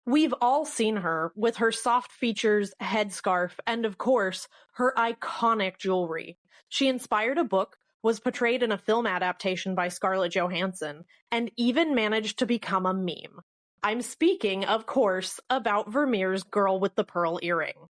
We've all seen her with her soft features, headscarf, and of course, her iconic jewelry. She inspired a book, was portrayed in a film adaptation by Scarlett Johansson, and even managed to become a meme. I'm speaking, of course, about Vermeer's Girl with the Pearl Earring.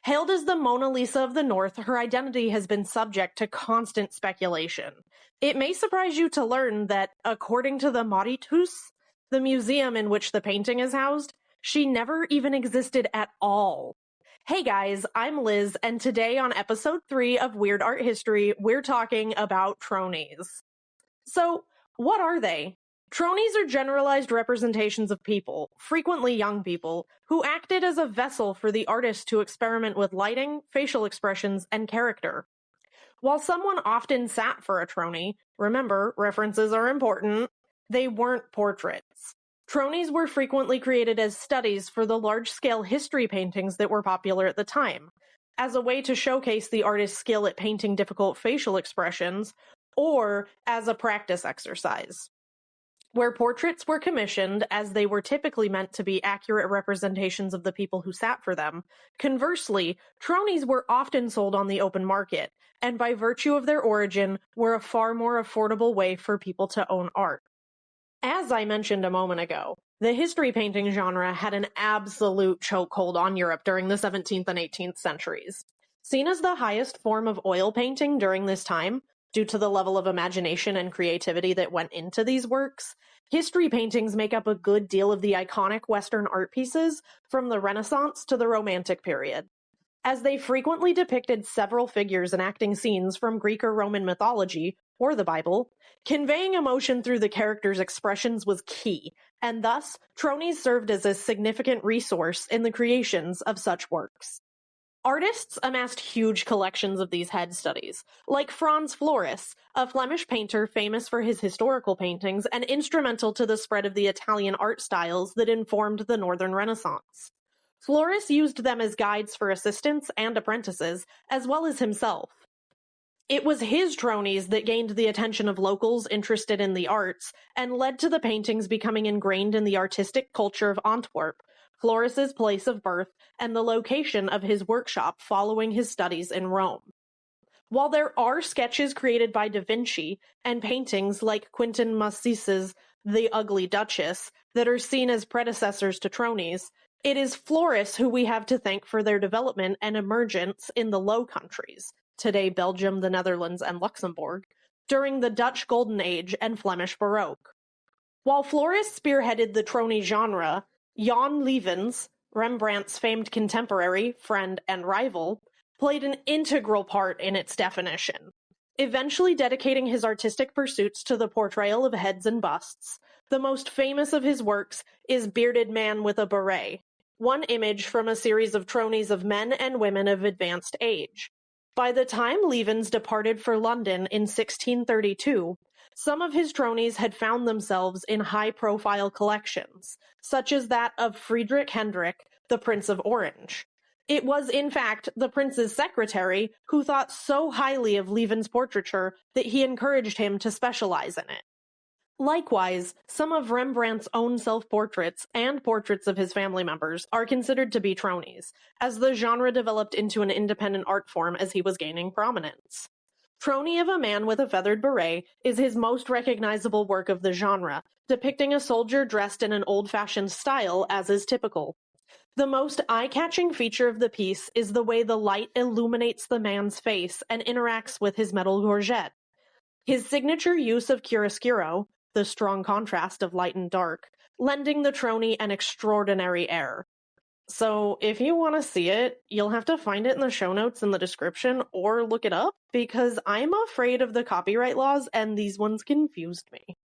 Hailed as the Mona Lisa of the North, her identity has been subject to constant speculation. It may surprise you to learn that, according to the Mauritshuis, the museum in which the painting is housed, she never even existed at all. Hey guys, I'm Liz, and today on episode 3 of Weird Art History, we're talking about Tronies. So, what are they? Tronies are generalized representations of people, frequently young people, who acted as a vessel for the artist to experiment with lighting, facial expressions, and character. While someone often sat for a tronie, remember, references are important, they weren't portraits. Tronies were frequently created as studies for the large-scale history paintings that were popular at the time, as a way to showcase the artist's skill at painting difficult facial expressions, or as a practice exercise. Where portraits were commissioned, as they were typically meant to be accurate representations of the people who sat for them, conversely, tronies were often sold on the open market, and by virtue of their origin, were a far more affordable way for people to own art. As I mentioned a moment ago, the history painting genre had an absolute chokehold on Europe during the 17th and 18th centuries. Seen as the highest form of oil painting during this time, due to the level of imagination and creativity that went into these works, history paintings make up a good deal of the iconic Western art pieces from the Renaissance to the Romantic period. As they frequently depicted several figures enacting scenes from Greek or Roman mythology, or the Bible, conveying emotion through the characters' expressions was key, and thus, tronies served as a significant resource in the creations of such works. Artists amassed huge collections of these head studies, like Frans Floris, a Flemish painter famous for his historical paintings and instrumental to the spread of the Italian art styles that informed the Northern Renaissance. Floris used them as guides for assistants and apprentices, as well as himself. It was his tronies that gained the attention of locals interested in the arts and led to the paintings becoming ingrained in the artistic culture of Antwerp, Floris's place of birth and the location of his workshop following his studies in Rome. While there are sketches created by Da Vinci and paintings like Quentin Massis's The Ugly Duchess that are seen as predecessors to tronies, it is Floris who we have to thank for their development and emergence in the Low Countries, today Belgium, the Netherlands, and Luxembourg, during the Dutch Golden Age and Flemish Baroque. While Floris spearheaded the tronie genre, Jan Levens, Rembrandt's famed contemporary, friend, and rival, played an integral part in its definition. Eventually dedicating his artistic pursuits to the portrayal of heads and busts, the most famous of his works is Bearded Man with a Beret, one image from a series of tronies of men and women of advanced age. By the time Levens departed for London in 1632, some of his tronies had found themselves in high-profile collections, such as that of Friedrich Hendrik, the Prince of Orange. It was, in fact, the prince's secretary who thought so highly of Levens' portraiture that he encouraged him to specialize in it. Likewise, some of Rembrandt's own self-portraits and portraits of his family members are considered to be tronies, as the genre developed into an independent art form as he was gaining prominence. Tronie of a Man with a Feathered Beret is his most recognizable work of the genre, depicting a soldier dressed in an old-fashioned style as is typical. The most eye-catching feature of the piece is the way the light illuminates the man's face and interacts with his metal gorget. His signature use of chiaroscuro, the strong contrast of light and dark, lending the tronie an extraordinary air. So if you want to see it, you'll have to find it in the show notes in the description or look it up, because I'm afraid of the copyright laws and these ones confused me.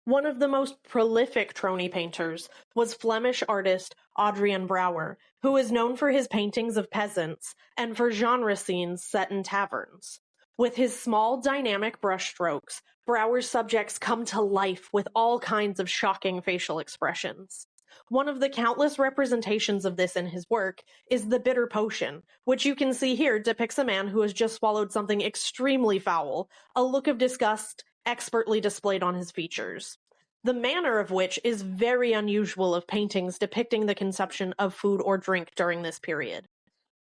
One of the most prolific tronie painters was Flemish artist Adrian Brouwer, who is known for his paintings of peasants and for genre scenes set in taverns. With his small, dynamic brushstrokes, Brouwer's subjects come to life with all kinds of shocking facial expressions. One of the countless representations of this in his work is the Bitter Potion, which you can see here depicts a man who has just swallowed something extremely foul, a look of disgust expertly displayed on his features. the manner of which is very unusual of paintings depicting the consumption of food or drink during this period.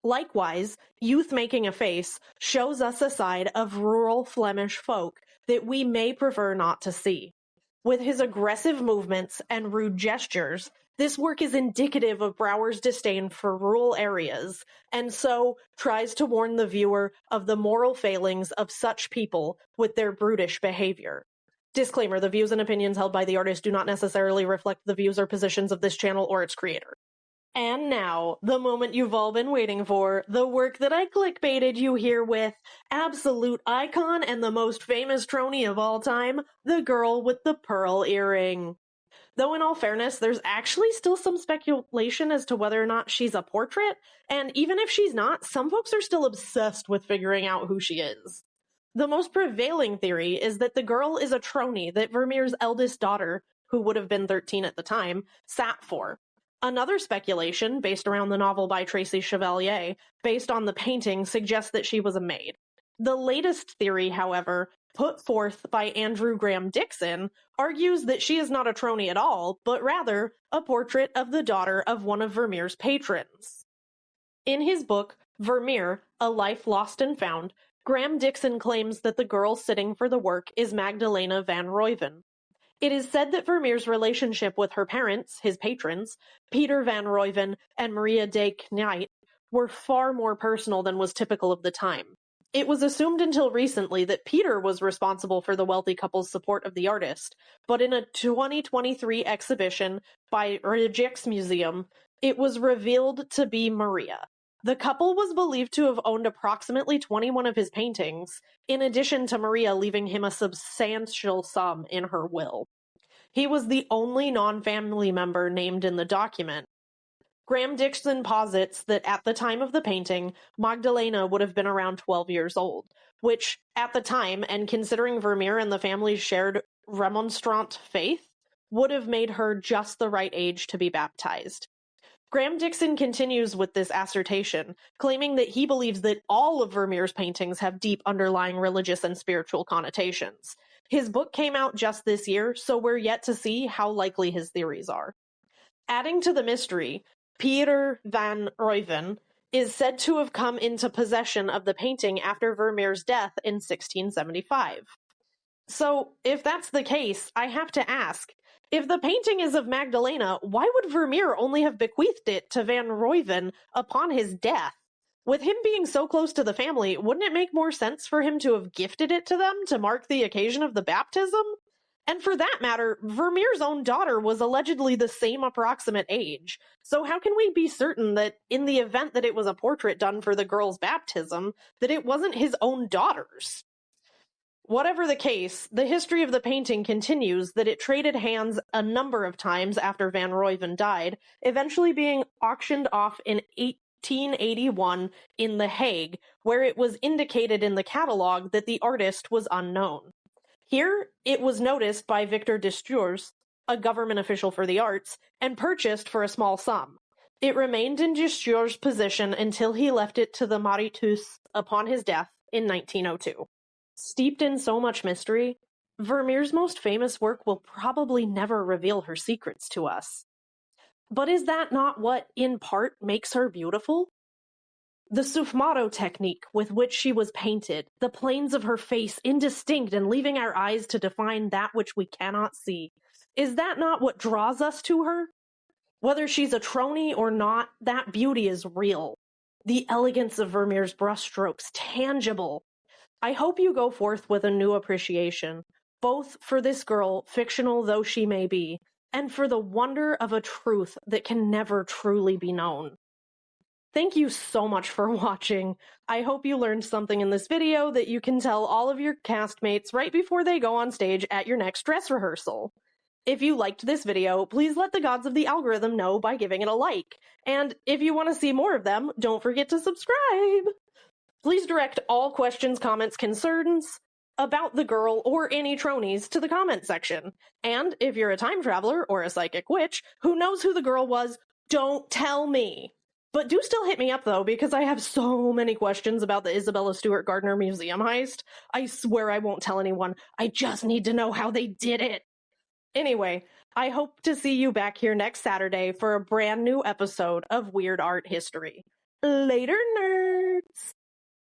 Likewise, Youth Making a Face shows us a side of rural Flemish folk that we may prefer not to see. With his aggressive movements and rude gestures, this work is indicative of Brouwer's disdain for rural areas, and so tries to warn the viewer of the moral failings of such people with their brutish behavior. Disclaimer, the views and opinions held by the artist do not necessarily reflect the views or positions of this channel or its creator. And now, the moment you've all been waiting for, the work that I clickbaited you here with, absolute icon and the most famous tronie of all time, the girl with the pearl earring. Though in all fairness, there's actually still some speculation as to whether or not she's a portrait, and even if she's not, some folks are still obsessed with figuring out who she is. The most prevailing theory is that the girl is a tronie that Vermeer's eldest daughter, who would have been 13 at the time, sat for. Another speculation, based around the novel by Tracy Chevalier, based on the painting, suggests that she was a maid. The latest theory, however, put forth by Andrew Graham Dixon, argues that she is not a tronie at all, but rather a portrait of the daughter of one of Vermeer's patrons. In his book, Vermeer, A Life Lost and Found, Graham Dixon claims that the girl sitting for the work is Magdalena van Ruyven. It is said that Vermeer's relationship with her parents, his patrons, Peter van Ruyven and Maria de Knijt, were far more personal than was typical of the time. It was assumed until recently that Peter was responsible for the wealthy couple's support of the artist, but in a 2023 exhibition by Städel Museum, it was revealed to be Maria. The couple was believed to have owned approximately 21 of his paintings, in addition to Maria leaving him a substantial sum in her will. He was the only non-family member named in the document. Graham Dixon posits that at the time of the painting, Magdalena would have been around 12 years old, which, at the time, and considering Vermeer and the family's shared Remonstrant faith, would have made her just the right age to be baptized. Graham Dixon continues with this assertion, claiming that he believes that all of Vermeer's paintings have deep underlying religious and spiritual connotations. His book came out just this year, so we're yet to see how likely his theories are. Adding to the mystery, Peter van Ruyven is said to have come into possession of the painting after Vermeer's death in 1675. So, if that's the case, I have to ask, if the painting is of Magdalena, why would Vermeer only have bequeathed it to van Ruyven upon his death? With him being so close to the family, wouldn't it make more sense for him to have gifted it to them to mark the occasion of the baptism? And for that matter, Vermeer's own daughter was allegedly the same approximate age, so how can we be certain that, in the event that it was a portrait done for the girl's baptism, that it wasn't his own daughter's? Whatever the case, the history of the painting continues that it traded hands a number of times after van Ruyven died, eventually being auctioned off in 1881 in The Hague, where it was indicated in the catalogue that the artist was unknown. Here, it was noticed by Victor Destures, a government official for the arts, and purchased for a small sum. It remained in Destures' possession until he left it to the Maritus upon his death in 1902. Steeped in so much mystery, Vermeer's most famous work will probably never reveal her secrets to us. But is that not what, in part, makes her beautiful? The sfumato technique with which she was painted, the planes of her face indistinct and leaving our eyes to define that which we cannot see, is that not what draws us to her? Whether she's a tronie or not, that beauty is real. The elegance of Vermeer's brushstrokes tangible. I hope you go forth with a new appreciation, both for this girl, fictional though she may be, and for the wonder of a truth that can never truly be known. Thank you so much for watching. I hope you learned something in this video that you can tell all of your castmates right before they go on stage at your next dress rehearsal. If you liked this video, please let the gods of the algorithm know by giving it a like. And if you want to see more of them, don't forget to subscribe! Please direct all questions, comments, concerns about the girl or any tronies to the comment section. And if you're a time traveler or a psychic witch who knows who the girl was, don't tell me! But do still hit me up though, because I have so many questions about the Isabella Stewart Gardner Museum heist. I swear I won't tell anyone. I just need to know how they did it. Anyway, I hope to see you back here next Saturday for a brand new episode of Weird Art History. Later, nerds!